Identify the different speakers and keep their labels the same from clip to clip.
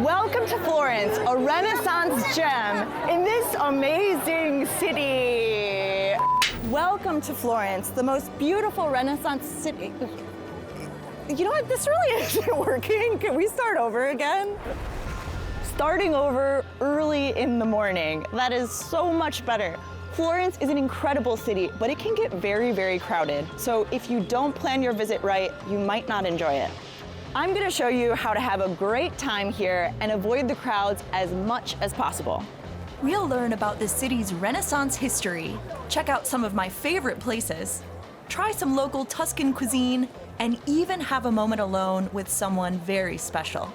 Speaker 1: Welcome to Florence, a Renaissance gem in this amazing city. Welcome to Florence, the most beautiful Renaissance city. You know what, this really isn't working. Can we start over again? Starting over early in the morning. That is so much better. Florence is an incredible city, but it can get very, very crowded. So if you don't plan your visit right, you might not enjoy it. I'm gonna show you how to have a great time here and avoid the crowds as much as possible.
Speaker 2: We'll learn about the city's Renaissance history, check out some of my favorite places, try some local Tuscan cuisine, and even have a moment alone with someone very special.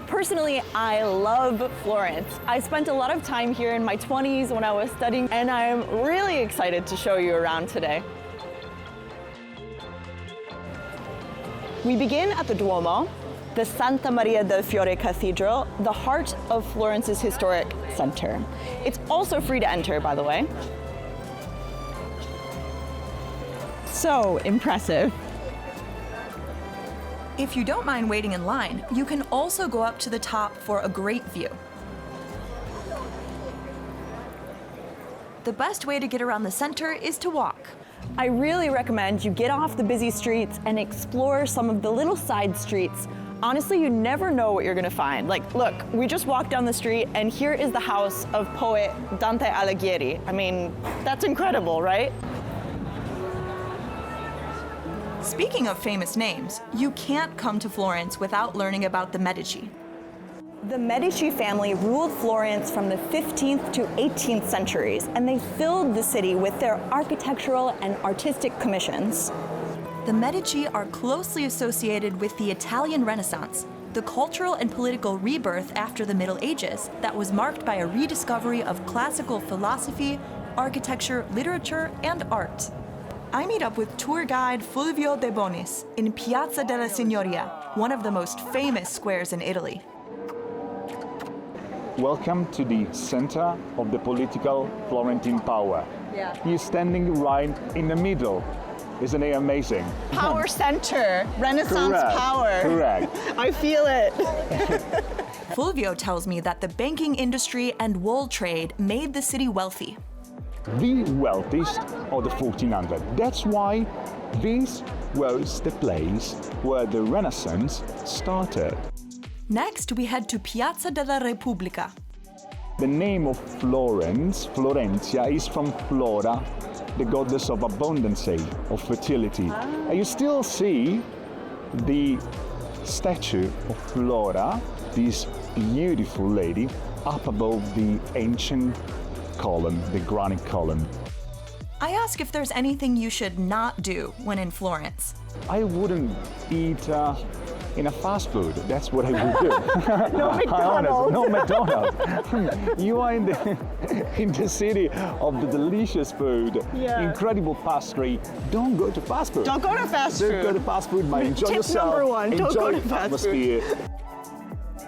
Speaker 1: Personally, I love Florence. I spent a lot of time here in my 20s when I was studying, and I'm really excited to show you around today. We begin at the Duomo, the Santa Maria del Fiore Cathedral, the heart of Florence's historic center. It's also free to enter, by the way. So impressive.
Speaker 2: If you don't mind waiting in line, you can also go up to the top for a great view. The best way to get around the center is to walk.
Speaker 1: I really recommend you get off the busy streets and explore some of the little side streets. Honestly, you never know what you're gonna find. Like, look, we just walked down the street and here is the house of poet Dante Alighieri. I mean, that's incredible, right?
Speaker 2: Speaking of famous names, you can't come to Florence without learning about the Medici.
Speaker 1: The Medici family ruled Florence from the 15th to 18th centuries, and they filled the city with their architectural and artistic commissions.
Speaker 2: The Medici are closely associated with the Italian Renaissance, the cultural and political rebirth after the Middle Ages that was marked by a rediscovery of classical philosophy, architecture, literature, and art. I meet up with tour guide Fulvio De Bonis in Piazza della Signoria, one of the most famous squares in Italy.
Speaker 3: Welcome to the center of the political Florentine power.
Speaker 1: Yeah.
Speaker 3: You're standing right in the middle. Isn't it amazing?
Speaker 1: Power center, Renaissance
Speaker 3: Correct.
Speaker 1: power.
Speaker 3: Correct.
Speaker 1: I feel it.
Speaker 2: Fulvio tells me that the banking industry and wool trade made the city wealthy.
Speaker 3: The wealthiest of the 1400. That's why this was the place where the Renaissance started.
Speaker 2: Next, we head to Piazza della Repubblica.
Speaker 3: The name of Florence, Florentia, is from Flora, the goddess of abundance, of fertility. And you still see the statue of Flora, this beautiful lady, up above the ancient column, the granite column.
Speaker 2: I ask if there's anything you should not do when in Florence.
Speaker 3: I wouldn't eat in a fast food. That's what I would do.
Speaker 1: No McDonald's.
Speaker 3: No McDonald's. You are in the city of the delicious food,
Speaker 1: Yeah.
Speaker 3: incredible pastry. Don't go to fast food.
Speaker 1: Don't go to fast
Speaker 3: Don't
Speaker 1: food.
Speaker 3: go to fast food, man. Enjoy
Speaker 1: Tip
Speaker 3: yourself.
Speaker 1: number one, don't
Speaker 3: Enjoy
Speaker 1: go to
Speaker 3: the
Speaker 1: fast
Speaker 3: atmosphere.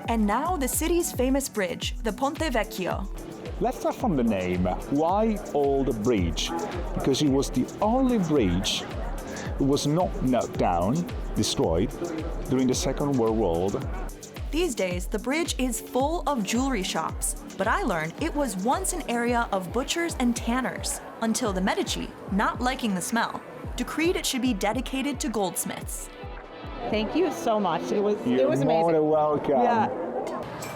Speaker 2: And now the city's famous bridge, the Ponte Vecchio.
Speaker 3: Let's start from the name. Why Old Bridge? Because it was the only bridge that was not knocked down, destroyed, during the Second World War.
Speaker 2: These days, the bridge is full of jewelry shops, but I learned it was once an area of butchers and tanners, until the Medici, not liking the smell, decreed it should be dedicated to goldsmiths.
Speaker 1: Thank you so much. It was
Speaker 3: You're
Speaker 1: amazing.
Speaker 3: more than welcome.
Speaker 1: Yeah.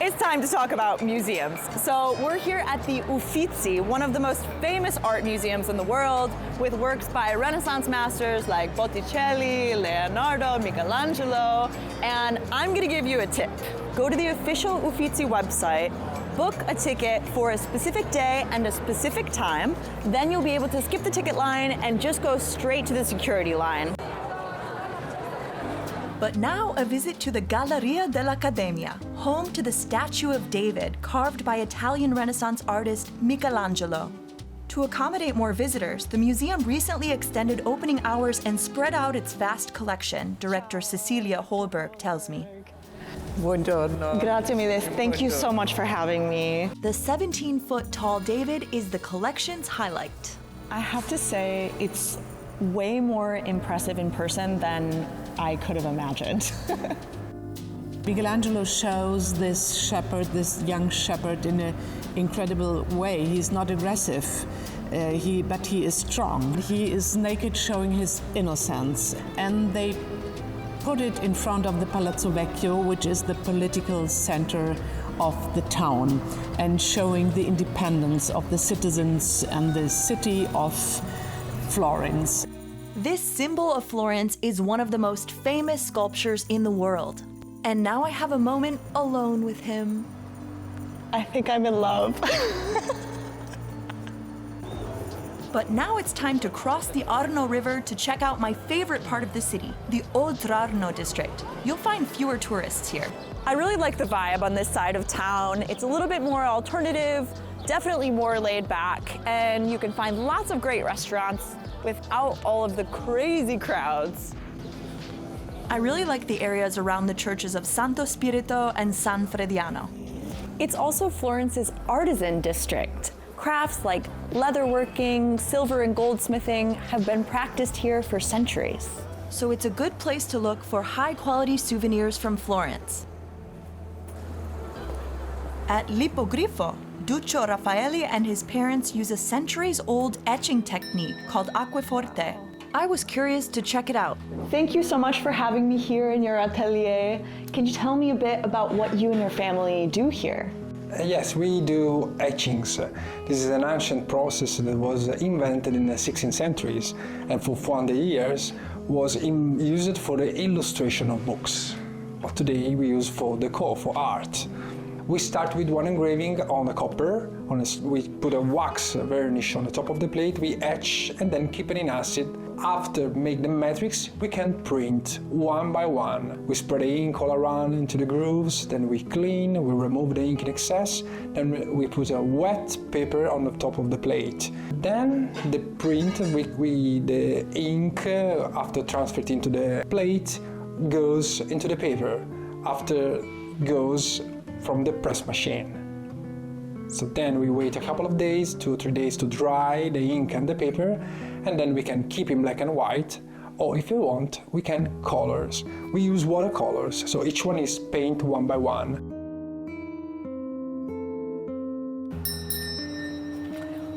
Speaker 1: It's time to talk about museums. So we're here at the Uffizi, one of the most famous art museums in the world, with works by Renaissance masters like Botticelli, Leonardo, Michelangelo, and I'm gonna give you a tip. Go to the official Uffizi website, book a ticket for a specific day and a specific time, then you'll be able to skip the ticket line and just go straight to the security line.
Speaker 2: But now a visit to the Galleria dell'Accademia, home to the statue of David carved by Italian Renaissance artist Michelangelo. To accommodate more visitors, the museum recently extended opening hours and spread out its vast collection, director Cecilia Holberg tells me.
Speaker 1: Buongiorno. Grazie mille. Thank you so much for having me.
Speaker 2: The 17-foot tall David is the collection's highlight.
Speaker 1: I have to say, it's way more impressive in person than I could have imagined.
Speaker 4: Michelangelo shows this shepherd, this young shepherd, in an incredible way. He's not aggressive, but he is strong. He is naked, showing his innocence. And they put it in front of the Palazzo Vecchio, which is the political center of the town, and showing the independence of the citizens and the city of Florence.
Speaker 2: This symbol of Florence is one of the most famous sculptures in the world. And now I have a moment alone with him.
Speaker 1: I think I'm in love.
Speaker 2: But now it's time to cross the Arno River to check out my favorite part of the city, the Odrarno district. You'll find fewer tourists here.
Speaker 1: I really like the vibe on this side of town. It's a little bit more alternative, definitely more laid back, and you can find lots of great restaurants without all of the crazy crowds.
Speaker 2: I really like the areas around the churches of Santo Spirito and San Frediano.
Speaker 1: It's also Florence's artisan district. Crafts like leatherworking, silver and goldsmithing have been practiced here for centuries.
Speaker 2: So it's a good place to look for high-quality souvenirs from Florence. At Lipogrifo, Duccio Raffaelli and his parents use a centuries-old etching technique called acquaforte. I was curious to check it out.
Speaker 1: Thank you so much for having me here in your atelier. Can you tell me a bit about what you and your family do here?
Speaker 5: Yes, we do etchings. This is an ancient process that was invented in the 16th centuries and for 400 years was used for the illustration of books. But today we use for decor, for art. We start with one engraving on the copper. We put a wax varnish on the top of the plate, we etch and then keep it in acid. After make the matrix, we can print one by one. We spread the ink all around into the grooves, then we clean, we remove the ink in excess, then we put a wet paper on the top of the plate. Then the print, the ink, after transferred into the plate, goes into the paper. After goes from the press machine. So then we wait a couple of days, 2 or 3 days to dry the ink and the paper, and then we can keep in black and white, or if you want, we can colors. We use watercolors, so each one is paint one by one.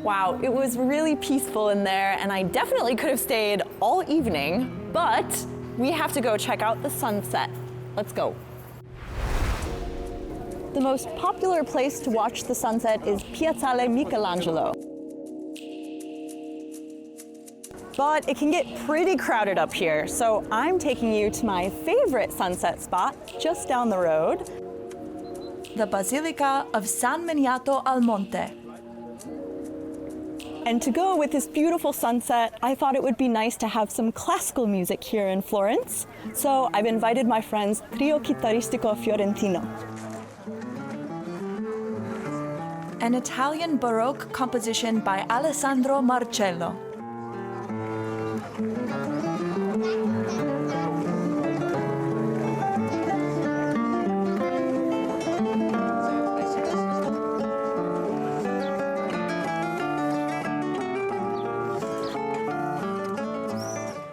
Speaker 1: Wow, it was really peaceful in there, and I definitely could have stayed all evening, but we have to go check out the sunset. Let's go. The most popular place to watch the sunset is Piazzale Michelangelo. But it can get pretty crowded up here, so I'm taking you to my favorite sunset spot just down the road.
Speaker 2: The Basilica of San Miniato al Monte.
Speaker 1: And to go with this beautiful sunset, I thought it would be nice to have some classical music here in Florence. So I've invited my friends Trio Chitarristico Fiorentino.
Speaker 2: An Italian Baroque composition by Alessandro Marcello.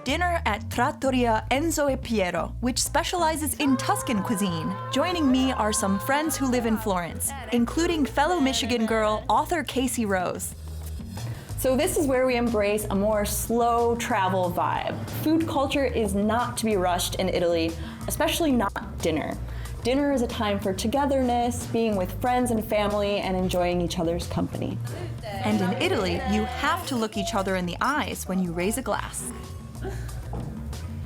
Speaker 2: Dinner at Trattoria Enzo e Piero, which specializes in Tuscan cuisine. Joining me are some friends who live in Florence, including fellow Michigan girl, author Casey Rose.
Speaker 1: So this is where we embrace a more slow travel vibe. Food culture is not to be rushed in Italy, especially not dinner. Dinner is a time for togetherness, being with friends and family, and enjoying each other's company.
Speaker 2: And in Italy, you have to look each other in the eyes when you raise a glass.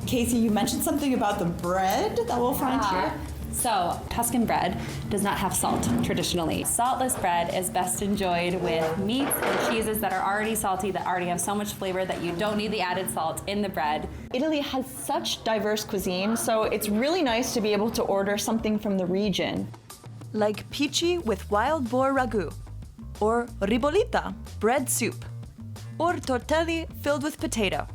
Speaker 1: Casey, you mentioned something about the bread that we'll find here.
Speaker 6: So, Tuscan bread does not have salt traditionally. Saltless bread is best enjoyed with meats and cheeses that are already salty, that already have so much flavor that you don't need the added salt in the bread.
Speaker 1: Italy has such diverse cuisine, so it's really nice to be able to order something from the region.
Speaker 2: Like pici with wild boar ragu, or ribollita, bread soup, or tortelli filled with potato.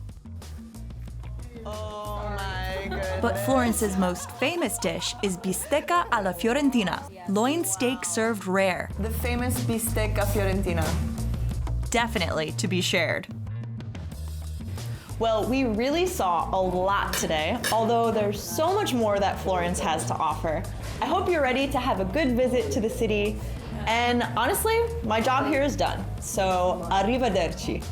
Speaker 2: But Florence's most famous dish is bistecca alla fiorentina, loin steak served rare.
Speaker 1: The famous bistecca fiorentina.
Speaker 2: Definitely to be shared.
Speaker 1: Well, we really saw a lot today, although there's so much more that Florence has to offer. I hope you're ready to have a good visit to the city. And honestly, my job here is done. So, arrivederci.